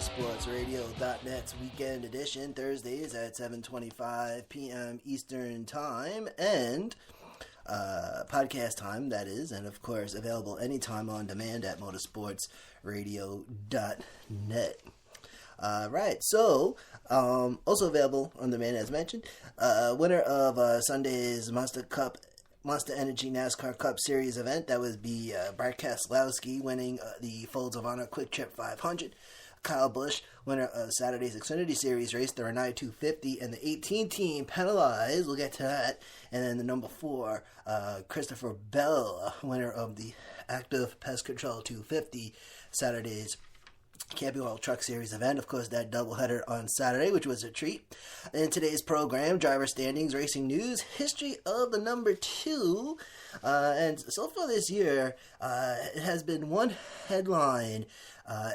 motorsportsradio.net's weekend edition, Thursdays at 7:25 p.m. Eastern Time, and podcast time, that is, and of course available anytime on demand at motorsportsradio.net. Right, so also available on demand as mentioned, winner of Sunday's Monster Energy NASCAR Cup Series event. That would be Brad Keselowski winning the Folds of Honor Quick Trip 500. Kyle Busch, winner of Saturday's Xfinity Series race, the Renai 250, and the 18 team penalized. We'll get to that. And then the number 4, Christopher Bell, winner of the Active Pest Control 250, Saturday's Camping World Truck Series event. Of course, that doubleheader on Saturday, which was a treat. In today's program, driver standings, racing news, history of the number 2, and so far this year, it has been one headline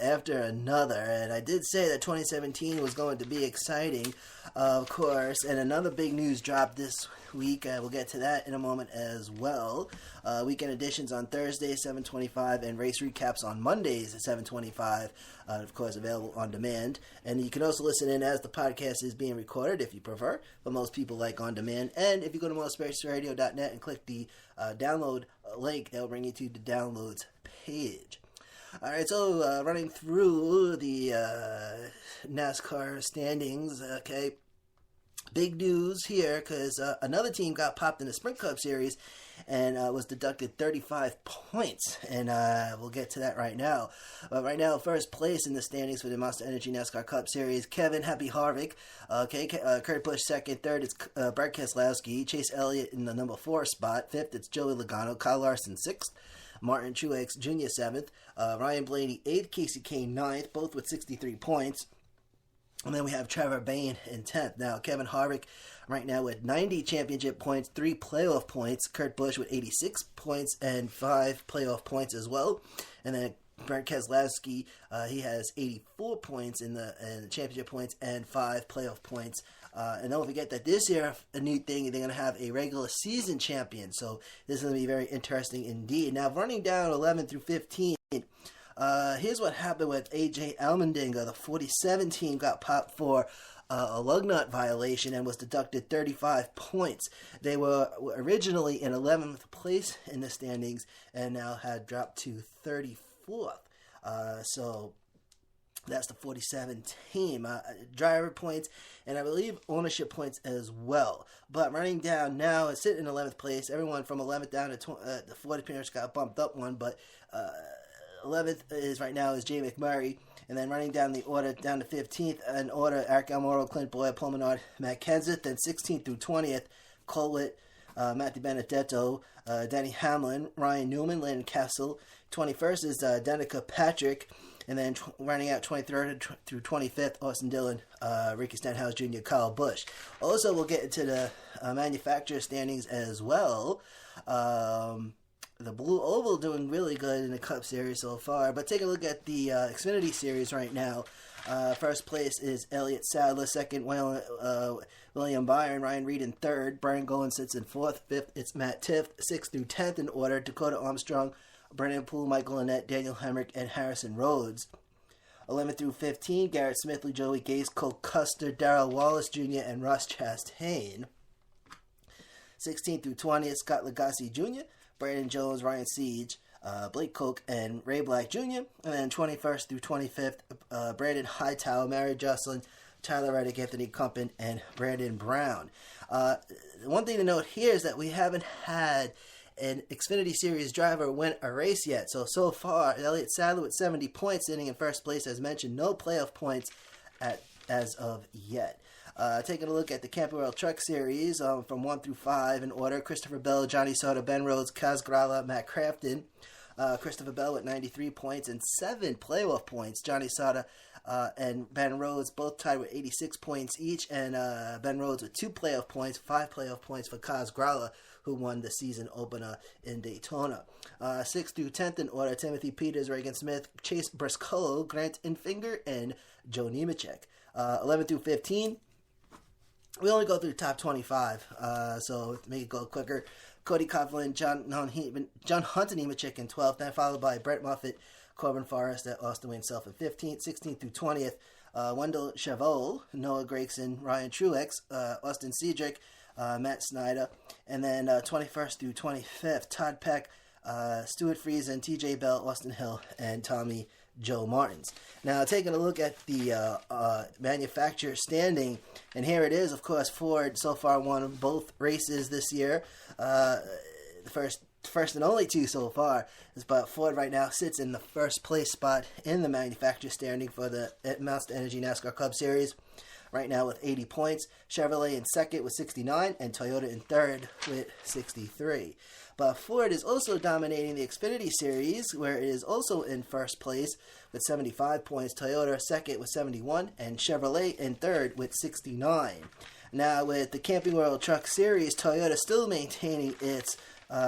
after another, and I did say that 2017 was going to be exciting, of course, and another big news dropped this week. We'll get to that in a moment as well. Weekend editions on Thursday, 7:25, and race recaps on Mondays at 7:25, of course, available on demand. And you can also listen in as the podcast is being recorded if you prefer, but most people like on demand. And if you go to motorsportsradio.net and click the download link, that will bring you to the downloads page. All right, so running through the NASCAR standings, okay. Big news here because another team got popped in the Sprint Cup Series and was deducted 35 points, and we'll get to that right now. But right now, first place in the standings for the Monster Energy NASCAR Cup Series, Kevin Happy Harvick. Kurt Busch second, third it's Brad Keselowski, Chase Elliott in the number 4 spot, fifth it's Joey Logano, Kyle Larson sixth, Martin Truex Jr. 7th, Ryan Blaney 8th, Casey Kane 9th, both with 63 points. And then we have Trevor Bayne in 10th. Now, Kevin Harvick right now with 90 championship points, 3 playoff points. Kurt Busch with 86 points and 5 playoff points as well. And then Brad Keselowski, he has 84 points in the championship points and 5 playoff points. And don't forget that this year, a new thing, they're going to have a regular season champion. So this is going to be very interesting indeed. Now, running down 11 through 15, here's what happened with AJ Allmendinger. The 47 team got popped for a lug nut violation and was deducted 35 points. They were originally in 11th place in the standings and now had dropped to 34th. So that's the 47 team. Driver points and I believe ownership points as well. But running down now, it's sitting in 11th place. Everyone from 11th down to the 40 appearance got bumped up one, but 11th is right now is Jay McMurray, and then running down the order down to 15th in order, Eric Almirola, Clint Boyer, Paul Menard, Matt Kenseth, then 16th through 20th, Colwitt, Matthew Benedetto, Denny Hamlin, Ryan Newman, Landon Castle. 21st is Danica Patrick, and then running out 23rd through 25th, Austin Dillon, Ricky Stenhouse Jr., Kyle Busch. Also, we'll get into the manufacturer standings as well. The Blue Oval doing really good in the Cup Series so far. But take a look at the Xfinity Series right now. First place is Elliott Sadler. Second, William Byron. Ryan Reed in third. Brian Golan sits in fourth. Fifth, it's Matt Tifft. 6th through 10th in order. Dakota Armstrong, Brennan Poole, Michael Annett, Daniel Hemrick, and Harrison Rhodes. 11 through 15, Garrett Smithley, Joey Gase, Cole Custer, Darrell Wallace Jr., and Ross Chastain. 16 through 20, Scott Lagasse Jr., Brandon Jones, Ryan Siege, Blake Koch, and Ray Black Jr. And then 21st through 25th, Brandon Hightower, Mary Jocelyn, Tyler Reddick, Anthony Cumpin, and Brandon Brown. One thing to note here is that we haven't had an Xfinity Series driver win a race yet. So far, Elliott Sadler with 70 points, sitting in first place, as mentioned, no playoff points as of yet. Taking a look at the Camping World Truck Series from 1 through 5 in order. Christopher Bell, Johnny Sauter, Ben Rhodes, Kaz Grala, Matt Crafton. Christopher Bell with 93 points and 7 playoff points. Johnny Sauter and Ben Rhodes both tied with 86 points each. And Ben Rhodes with 2 playoff points, 5 playoff points for Kaz Grala, who won the season opener in Daytona. 6th through 10th in order. Timothy Peters, Reagan Smith, Chase Briscoe, Grant Infinger, and Joe Nemechek. 11 through 15. We only go through the top 25, so to make it go quicker. Cody Coughlin, John Hunter Nemechek in 12th, then followed by Brett Moffitt, Corbin Forrest at Austin Wayne Self in 15th. 16th through 20th, Wendell Chavot, Noah Gregson, Ryan Truex, Austin Cedric, Matt Snyder. And then 21st through 25th, Todd Peck, Stuart Friesen, TJ Bell, Austin Hill, and Tommy Joe Martins. Now, taking a look at the manufacturer standing, and here it is. Of course, Ford so far won both races this year. The first and only two so far. But Ford right now sits in the first place spot in the manufacturer standing for the Monster Energy NASCAR Cup Series right now with 80 points. Chevrolet in second with 69, and Toyota in third with 63. But Ford is also dominating the Xfinity Series, where it is also in first place with 75 points. Toyota second with 71, and Chevrolet in third with 69. Now, with the Camping World Truck Series, Toyota still maintaining its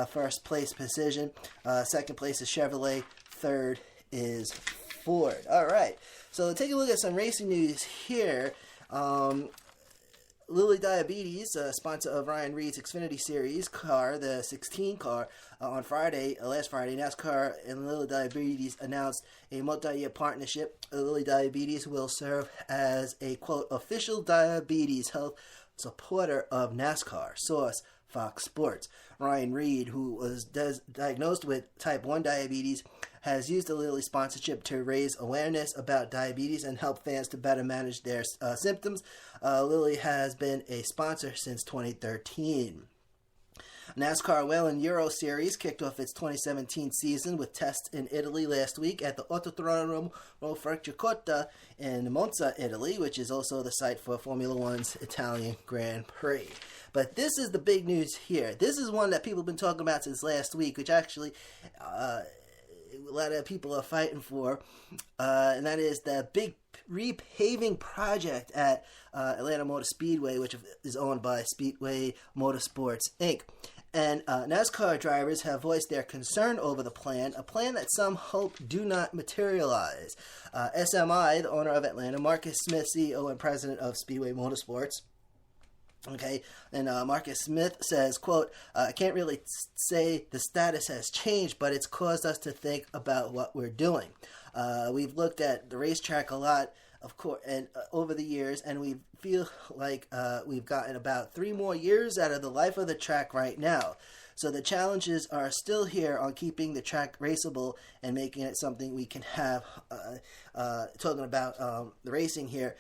first place position. Second place is Chevrolet. Third is Ford. All right. So take a look at some racing news here. Lilly Diabetes, sponsor of Ryan Reed's Xfinity Series car, the 16 car, on Friday, last Friday, NASCAR and Lilly Diabetes announced a multi-year partnership. Lilly Diabetes will serve as a, quote, official diabetes health supporter of NASCAR. Source, Fox Sports. Ryan Reed, who was diagnosed with type 1 diabetes, has used the Lilly sponsorship to raise awareness about diabetes and help fans to better manage their symptoms. Lilly has been a sponsor since 2013. NASCAR Whelen Euro Series kicked off its 2017 season with tests in Italy last week at the Autodromo Franciacorta in Monza, Italy, which is also the site for Formula One's Italian Grand Prix. But this is the big news here. This is one that people have been talking about since last week, which actually a lot of people are fighting for, and that is the big repaving project at Atlanta Motor Speedway, which is owned by Speedway Motorsports, Inc. And NASCAR drivers have voiced their concern over the plan, a plan that some hope do not materialize. SMI, the owner of Atlanta, Marcus Smith, CEO and president of Speedway Motorsports, okay, and Marcus Smith says, quote, I can't really say the status has changed, but it's caused us to think about what we're doing. We've looked at the racetrack a lot, of course, and over the years, and we feel like we've gotten about 3 more years out of the life of the track right now. So the challenges are still here on keeping the track raceable and making it something we can have. Talking about the racing here,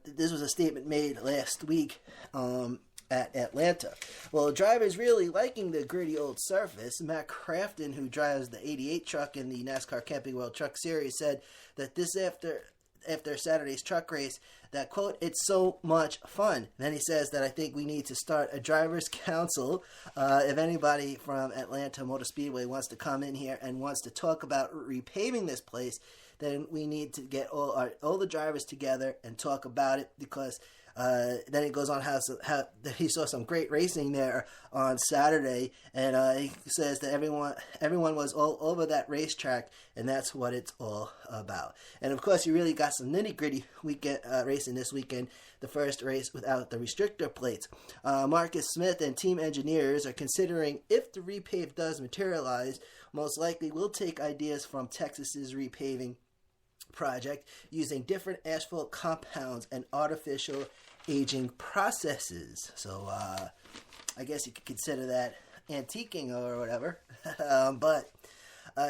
this was a statement made last week at Atlanta. Well, drivers really liking the gritty old surface. Matt Crafton, who drives the 88 truck in the NASCAR Camping World Truck Series, said that this after Saturday's truck race, that, quote, it's so much fun. Then he says that I think we need to start a driver's council. If anybody from Atlanta Motor Speedway wants to come in here and wants to talk about repaving this place, then we need to get all the drivers together and talk about it, because then it goes on how he saw some great racing there on Saturday, and he says that everyone was all over that racetrack, and that's what it's all about. And of course, you really got some nitty-gritty weekend racing this weekend. The first race without the restrictor plates. Marcus Smith and team engineers are considering, if the repave does materialize, most likely we'll take ideas from Texas's repaving project using different asphalt compounds and artificial aging processes. So I guess you could consider that antiquing or whatever. But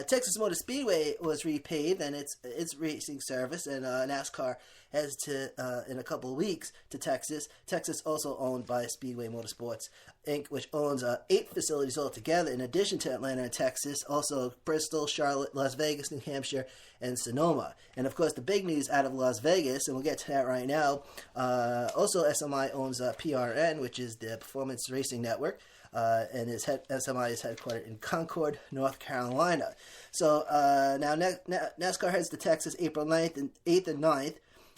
Texas Motor Speedway was repaved, and its racing service, and NASCAR heads to in a couple of weeks to Texas. Texas also owned by Speedway Motorsports Inc., which owns 8 facilities altogether in addition to Atlanta and Texas, also Bristol, Charlotte, Las Vegas, New Hampshire, and Sonoma. And of course, the big news out of Las Vegas, and we'll get to that right now, also SMI owns PRN, which is the Performance Racing Network. And SMI is headquartered in Concord, North Carolina. So now NASCAR heads to Texas April 8th and 9th.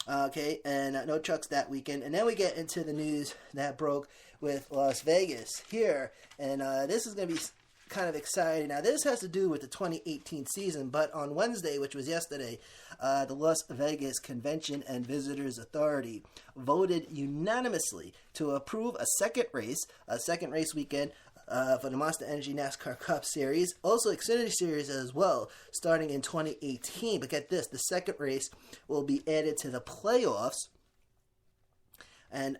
Okay, and no trucks that weekend. And then we get into the news that broke with Las Vegas here. And this is going to be kind of exciting. Now, this has to do with the 2018 season, but on Wednesday, which was yesterday, the Las Vegas Convention and Visitors Authority voted unanimously to approve a second race weekend for the Monster Energy NASCAR Cup Series. Also, Xfinity Series as well, starting in 2018. But get this, the second race will be added to the playoffs, and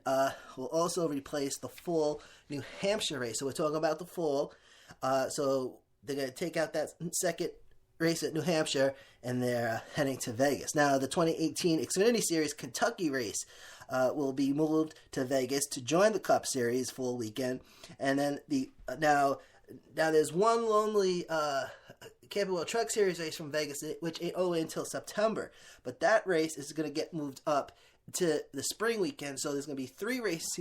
will also replace the fall New Hampshire race. So we're talking about the fall. So they're going to take out that second race at New Hampshire, and they're heading to Vegas. Now, the 2018 Xfinity Series Kentucky race will be moved to Vegas to join the Cup Series full weekend. And then now there's one lonely Camping World Truck Series race from Vegas, which ain't over until September. But that race is going to get moved up to the spring weekend. So there's going to be three race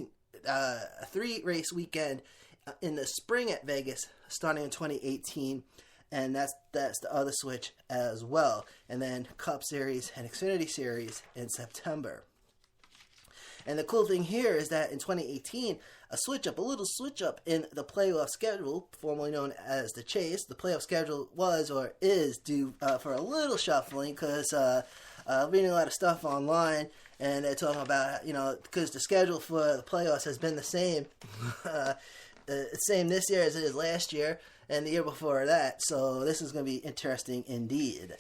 weekend in the spring at Vegas, starting in 2018. And that's the other switch as well. And then Cup Series and Xfinity Series in September. And the cool thing here is that in 2018, a little switch up in the playoff schedule, formerly known as the Chase. The playoff schedule was or is due for a little shuffling, because reading a lot of stuff online, and they're talking about, because the schedule for the playoffs has been the same, same this year as it is last year, and the year before that. So this is going to be interesting indeed.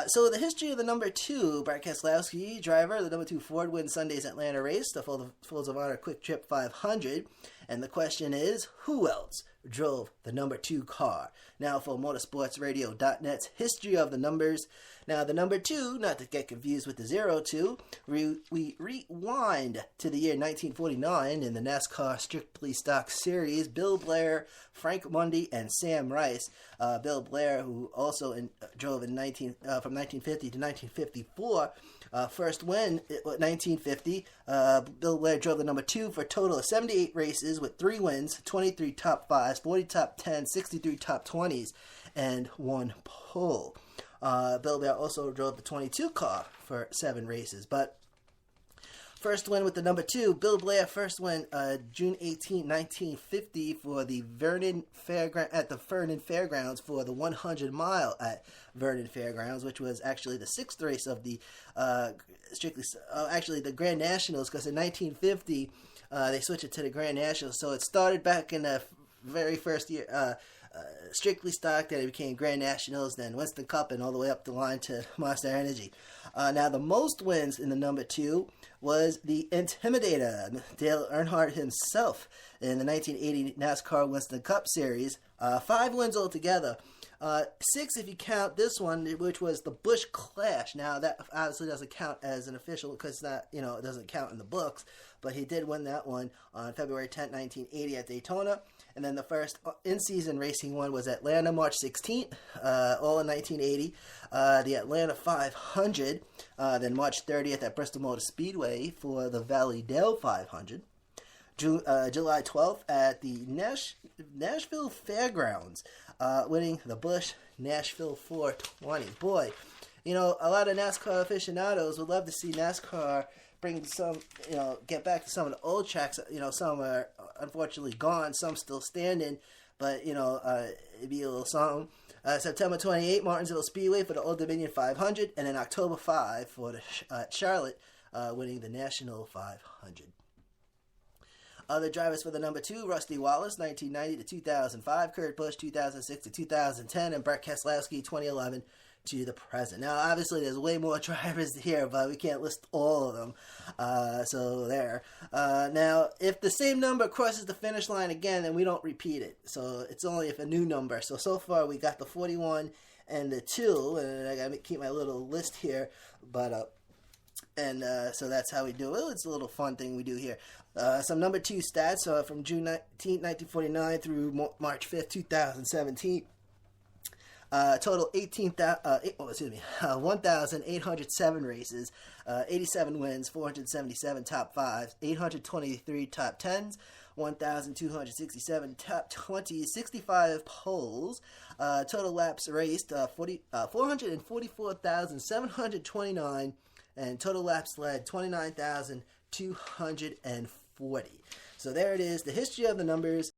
So the history of the number 2, Brad Keselowski, driver, the number 2 Ford, wins Sunday's Atlanta race, the Folds of Honor Quick Trip 500. And the question is, who else drove the number 2 car? Now for motorsportsradio.net's history of the numbers. Now the number 2, not to get confused with the 02, we rewind to the year 1949 in the NASCAR Strictly Stock Series. Bill Blair, Frank Mundy, and Sam Rice. Bill Blair, who also drove from 1950 to 1954. First win, 1950. Bill Blair drove the number 2 for a total of 78 races with 3 wins, 23 top 5s, 40 top 10s, 63 top 20s, and 1 pole. Bill Blair also drove the 22 car for 7 races. But first win with the number 2, Bill Blair first win June 18, 1950 for the Vernon Fairgrounds for the 100 mile at Vernon Fairgrounds, which was actually the 6th race of the the Grand Nationals, because in 1950 they switched it to the Grand Nationals. So it started back in the very first year, Strictly Stock, then it became Grand Nationals, then Winston Cup, and all the way up the line to Monster Energy. Now the most wins in the number 2 was the Intimidator, Dale Earnhardt himself, in the 1980 NASCAR Winston Cup Series. 5 wins altogether. 6 if you count this one, which was the Busch Clash. Now that obviously doesn't count as an official, because it's not, it doesn't count in the books, but he did win that one on February 10th, 1980 at Daytona. And then the first in-season racing one was Atlanta, March 16th, all in 1980. The Atlanta 500, then March 30th at Bristol Motor Speedway for the Valley Dale 500. July 12th at the Nashville Fairgrounds, winning the Busch Nashville 420. Boy, a lot of NASCAR aficionados would love to see NASCAR bring some, get back to some of the old tracks. Some are unfortunately gone, some still standing, but, it'd be a little something. September 28th, Martinsville Speedway for the Old Dominion 500, and then October 5 for the Charlotte, winning the National 500. Other drivers for the number 2, Rusty Wallace, 1990 to 2005, Kurt Busch, 2006 to 2010, and Brett Keselowski, 2011 to the present. Now, obviously, there's way more drivers here, but we can't list all of them. So there. Now, if the same number crosses the finish line again, then we don't repeat it. So it's only if a new number. So far, we got the 41 and the 2, and I got to keep my little list here, but so that's how we do it. It's a little fun thing we do here. Some number 2 stats from June 19, 1949 through March 5th, 2017. Total 1,807 races, 87 wins, 477 top 5s, 823 top 10s, 1,267 top 20s, 65 poles. Total laps raced 444,729, and total laps led 29,240. So there it is, the history of the numbers.